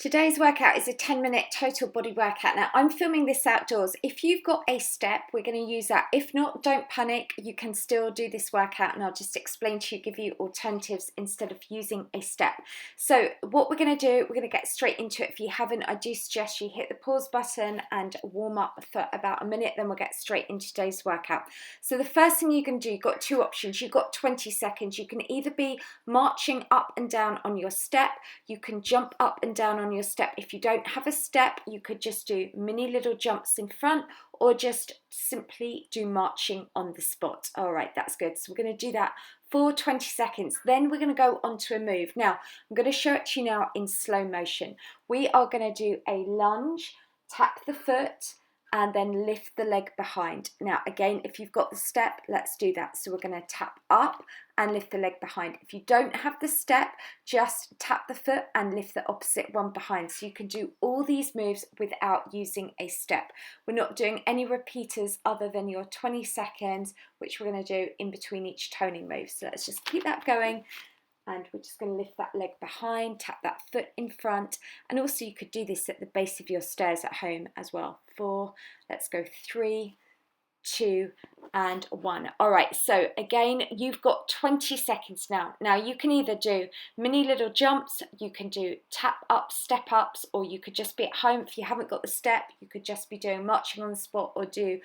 Today's workout is a 10-minute total body workout. Now, I'm filming this outdoors. If you've got a step, we're going to use that. If not, don't panic. You can still do this workout and I'll just explain to you, give you alternatives instead of using a step. So what we're going to do, we're going to get straight into it. If you haven't, I do suggest you hit the pause button and warm up for about a minute, then we'll get straight into today's workout. So the first thing you can do, you've got two options. You've got 20 seconds. You can either be marching up and down on your step, you can jump up and down on your step. If you don't have a step, you could just do mini little jumps in front or just simply do marching on the spot. All right, that's good. So we're going to do that for 20 seconds. Then we're going to go on to a move. Now, I'm going to show it to you now in slow motion. We are going to do a lunge, tap the foot, and then lift the leg behind. Now, again, if you've got the step, let's do that. So we're going to tap up and lift the leg behind. If you don't have the step, just tap the foot and lift the opposite one behind. So you can do all these moves without using a step. We're not doing any repeaters other than your 20 seconds, which we're going to do in between each toning move. So let's just keep that going. And we're just going to lift that leg behind, tap that foot in front, and also you could do this at the base of your stairs at home as well. 4, let's go 3, 2, and 1. All right, so again, you've got 20 seconds now. Now you can either do mini little jumps, you can do tap up, step ups, or you could just be at home. If you haven't got the step, you could just be doing marching on the spot or do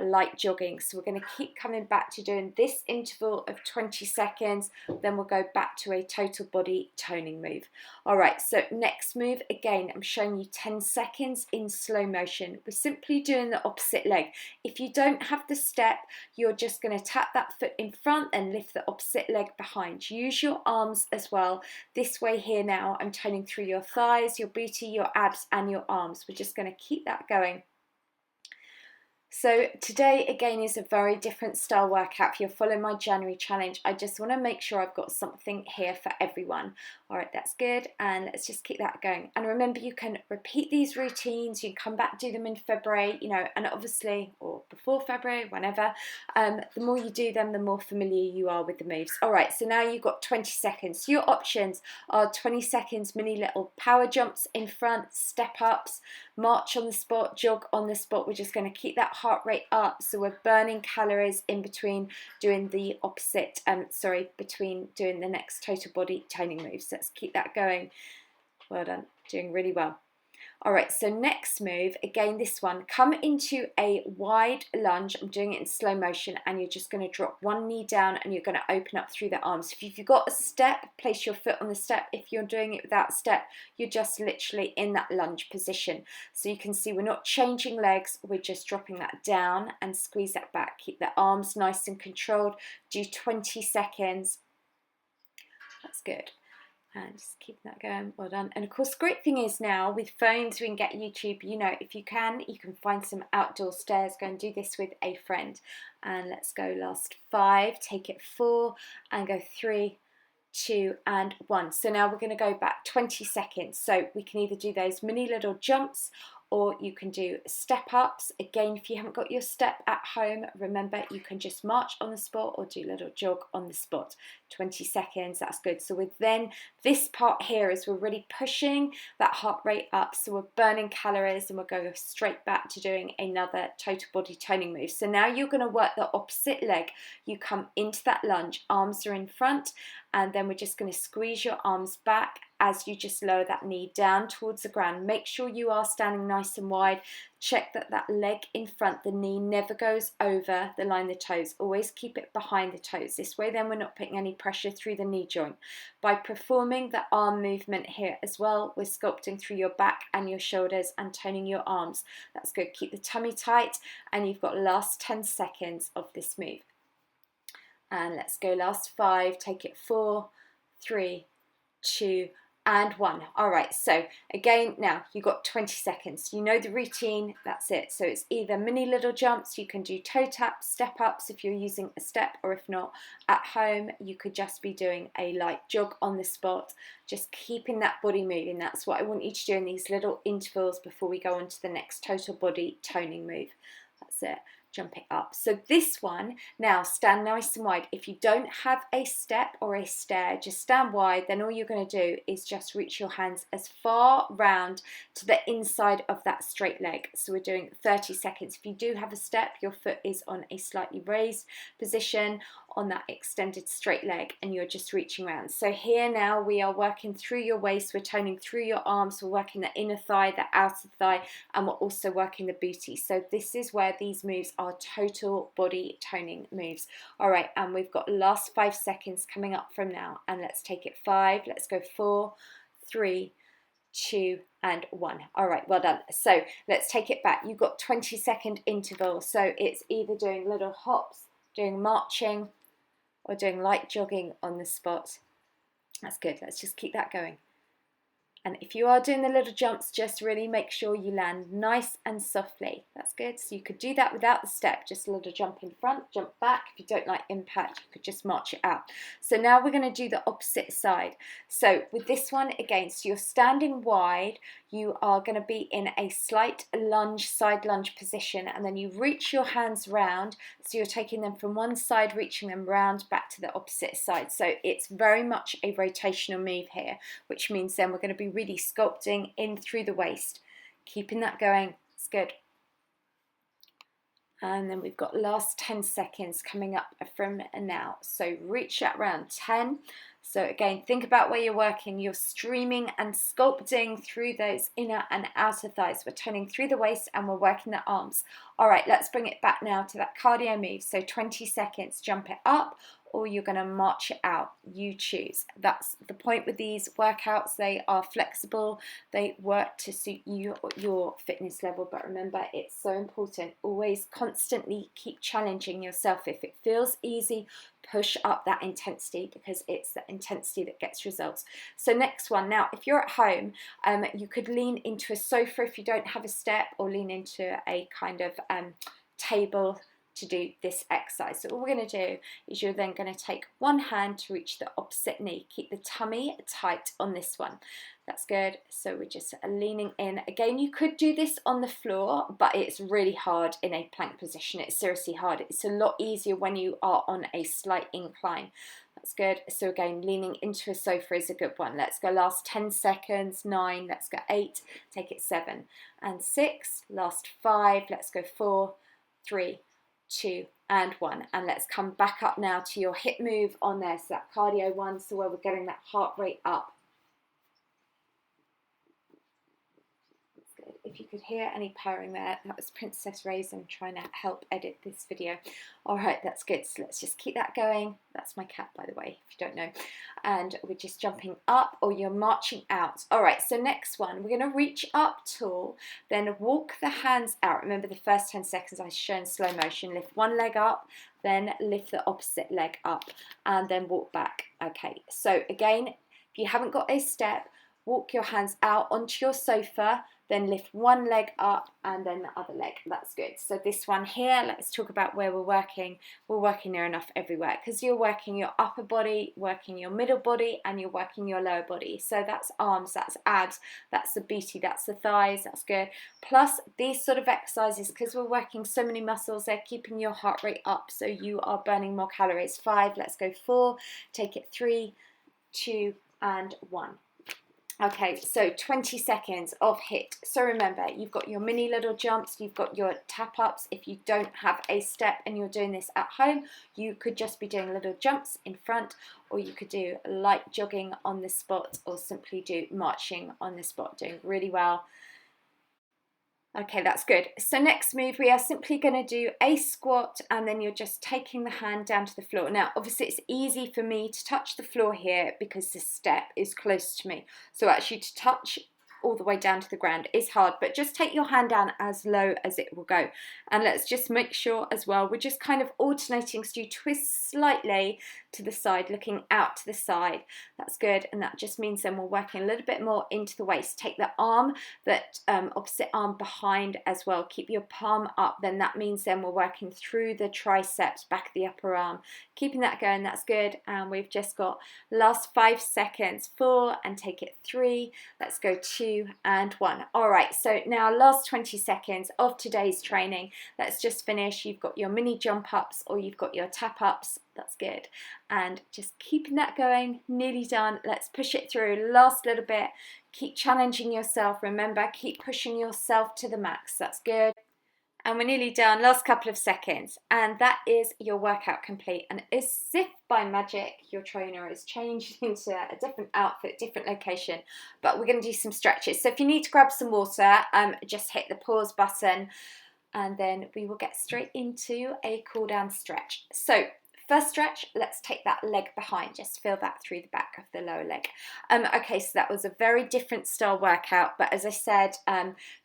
light jogging. So we're going to keep coming back to doing this interval of 20 seconds, then we'll go back to a total body toning move. All right, so next move, again, I'm showing you 10 seconds in slow motion. We're simply doing the opposite leg. If you don't have the step, you're just going to tap that foot in front and lift the opposite leg behind. Use your arms as well. This way here now, I'm toning through your thighs, your booty, your abs, and your arms. We're just going to keep that going. So today again is a very different style workout. If you're following my January challenge, I just want to make sure I've got something here for everyone. All right, that's good. And let's just keep that going. And remember, you can repeat these routines. You can come back, do them in February, you know, and obviously, or before February, whenever. The more you do them, the more familiar you are with the moves. All right, so now you've got 20 seconds. So your options are 20 seconds, mini little power jumps in front, step ups, march on the spot, jog on the spot. We're just going to keep that heart rate up, so we're burning calories in between doing the opposite, between doing the next total body toning moves. So let's keep that going. Well done, doing really well. All right, so next move, again, this one, come into a wide lunge. I'm doing it in slow motion, and you're just going to drop one knee down and you're going to open up through the arms. If you've got a step, place your foot on the step. If you're doing it without step, you're just literally in that lunge position. So you can see we're not changing legs, we're just dropping that down and squeeze that back. Keep the arms nice and controlled. Do 20 seconds. That's good. And just keep that going. Well done. And of course, the great thing is now with phones, we can get YouTube. You know, if you can find some outdoor stairs. Go and do this with a friend. And let's go last 5. Take it 4 and go 3, 2, and 1. So now we're going to go back 20 seconds. So we can either do those mini little jumps, or you can do step ups. Again, if you haven't got your step at home, remember you can just march on the spot or do a little jog on the spot. 20 seconds, that's good. So with then this part here is we're really pushing that heart rate up. So we're burning calories and we'll go straight back to doing another total body toning move. So now you're going to work the opposite leg. You come into that lunge, arms are in front, and then we're just going to squeeze your arms back as you just lower that knee down towards the ground. Make sure you are standing nice and wide. Check that that leg in front, the knee never goes over the line of the toes. Always keep it behind the toes. This way then we're not putting any pressure through the knee joint. By performing the arm movement here as well, we're sculpting through your back and your shoulders and toning your arms. That's good. Keep the tummy tight, and you've got last 10 seconds of this move. And let's go last 5. Take it 4, 3, 2, and 1. All right, so again, now you've got 20 seconds. You know the routine, that's it. So it's either mini little jumps, you can do toe taps, step ups if you're using a step, or if not, at home, you could just be doing a light jog on the spot, just keeping that body moving. That's what I want you to do in these little intervals before we go on to the next total body toning move. That's it. jump it up. So this one, now stand nice and wide. If you don't have a step or a stair, just stand wide. Then all you're going to do is just reach your hands as far round to the inside of that straight leg. So we're doing 30 seconds. If you do have a step, your foot is on a slightly raised position on that extended straight leg, and you're just reaching around. So here now we are working through your waist, we're toning through your arms, we're working the inner thigh, the outer thigh, and we're also working the booty. So this is where these moves are total body toning moves. All right, and we've got last 5 seconds coming up from now, and let's take it 5, let's go 4, 3, 2 and 1. All right, well done. So let's take it back. You've got 20-second interval, so it's either doing little hops, doing marching, or doing light jogging on the spot. That's good. Let's just keep that going. And if you are doing the little jumps, just really make sure you land nice and softly. That's good. So you could do that without the step, just a little jump in front, jump back. If you don't like impact, you could just march it out. So now we're going to do the opposite side. So with this one, again, so you're standing wide, you are going to be in a slight lunge, side lunge position, and then you reach your hands round. So you're taking them from one side, reaching them round back to the opposite side. So it's very much a rotational move here, which means then we're going to be really sculpting in through the waist. Keeping that going, it's good. And then we've got last 10 seconds coming up from now. So reach that round, 10. So again, think about where you're working. You're streaming and sculpting through those inner and outer thighs. We're turning through the waist and we're working the arms. All right, let's bring it back now to that cardio move. So 20 seconds, jump it up, or you're going to march it out. You choose. That's the point with these workouts. They are flexible. They work to suit you, your fitness level. But remember, it's so important. Always constantly keep challenging yourself. If it feels easy, push up that intensity, because it's the intensity that gets results. So next one. Now, if you're at home, you could lean into a sofa if you don't have a step, or lean into a kind of table to do this exercise. So all we're going to do is you're then going to take one hand to reach the opposite knee. Keep the tummy tight on this one. That's good. So we're just leaning in. Again, you could do this on the floor, but it's really hard in a plank position. It's seriously hard. It's a lot easier when you are on a slight incline. That's good. So again, leaning into a sofa is a good one. Let's go last 10 seconds, 9, let's go 8, take it 7 and 6, last 5, let's go 4, 3, 2 and 1, and let's come back up now to your hip move on there, so that cardio one, so where we're getting that heart rate up. That's good. If you could hear any purring there, that was Princess Raisin trying to help edit this video. All right, that's good. So let's just keep that going. That's my cat, by the way, if you don't know. And we're just jumping up, or you're marching out. All right, so next one, we're going to reach up tall, then walk the hands out. Remember the first 10 seconds I show in slow motion. Lift one leg up, then lift the opposite leg up, and then walk back. Okay, so again, if you haven't got a step, walk your hands out onto your sofa, then lift one leg up and then the other leg. That's good. So this one here, let's talk about where we're working. We're working near enough everywhere, because you're working your upper body, working your middle body, and you're working your lower body. So that's arms, that's abs, that's the booty, that's the thighs. That's good. Plus these sort of exercises, because we're working so many muscles, they're keeping your heart rate up, so you are burning more calories. 5, let's go 4, take it 3, 2 and 1. Okay, so 20 seconds of HIIT. So remember, you've got your mini little jumps, you've got your tap ups. If you don't have a step and you're doing this at home, you could just be doing little jumps in front, or you could do light jogging on the spot, or simply do marching on the spot. Doing really well. Okay, that's good. So next move, we are simply going to do a squat, and then you're just taking the hand down to the floor. Now, obviously it's easy for me to touch the floor here because the step is close to me. So actually to touch all the way down to the ground is hard, but just take your hand down as low as it will go. And let's just make sure as well, we're just kind of alternating, so you twist slightly to the side, looking out to the side. That's good, and that just means then we're working a little bit more into the waist. Take the arm, that opposite arm behind as well. Keep your palm up, then that means then we're working through the triceps, back of the upper arm. Keeping that going, that's good. And we've just got last 5 seconds, 4, and take it 3, let's go 2, 2 and 1. All right, so now last 20 seconds of today's training. Let's just finish. You've got your mini jump ups or you've got your tap ups. That's good. And just keeping that going, nearly done. Let's push it through. Last little bit. Keep challenging yourself. Remember, keep pushing yourself to the max. That's good. And we're nearly done, last couple of seconds, and that is your workout complete. And as if by magic, your trainer has changed into a different outfit, different location, but we're going to do some stretches. So if you need to grab some water, just hit the pause button, and then we will get straight into a cool down stretch. So first stretch, let's take that leg behind, just feel that through the back of the lower leg. Okay, so that was a very different style workout, but as I said,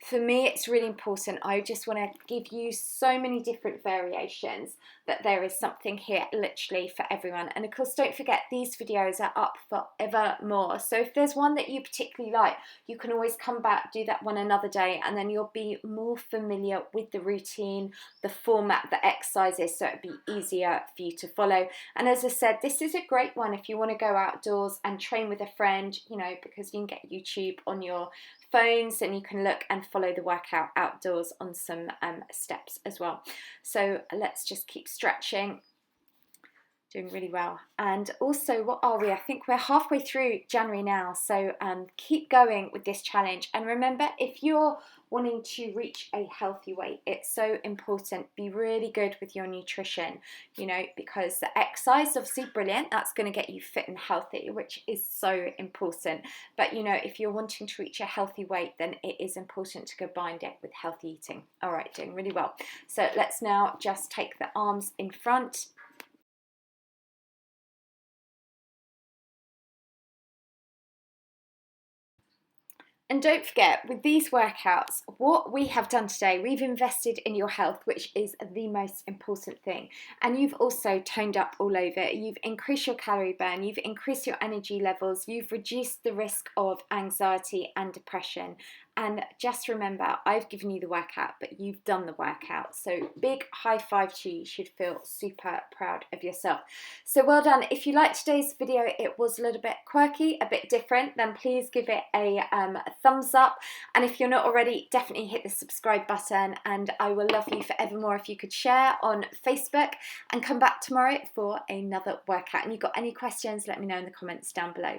for me it's really important. I just want to give you so many different variations that there is something here literally for everyone. And of course, don't forget, these videos are up forever more. So if there's one that you particularly like, you can always come back, do that one another day, and then you'll be more familiar with the routine, the format, the exercises, so it'll be easier for you to follow. And as I said, this is a great one if you want to go outdoors and train with a friend, you know, because you can get YouTube on your phones and you can look and follow the workout outdoors on some steps as well. So let's just keep stretching. Doing really well. And also, what are we? I think we're halfway through January now, so keep going with this challenge. And remember, if you're wanting to reach a healthy weight, it's so important. Be really good with your nutrition, you know, because the exercise, obviously brilliant, that's going to get you fit and healthy, which is so important. But you know, if you're wanting to reach a healthy weight, then it is important to combine it with healthy eating. All right, doing really well. So let's now just take the arms in front. And don't forget, with these workouts, what we have done today, we've invested in your health, which is the most important thing. And you've also toned up all over. You've increased your calorie burn, you've increased your energy levels, you've reduced the risk of anxiety and depression. And just remember, I've given you the workout, but you've done the workout. So big high five to you. You should feel super proud of yourself. So well done. If you liked today's video, it was a little bit quirky, a bit different, then please give it a thumbs up. And if you're not already, definitely hit the subscribe button. And I will love you forevermore if you could share on Facebook and come back tomorrow for another workout. And you've got any questions, let me know in the comments down below.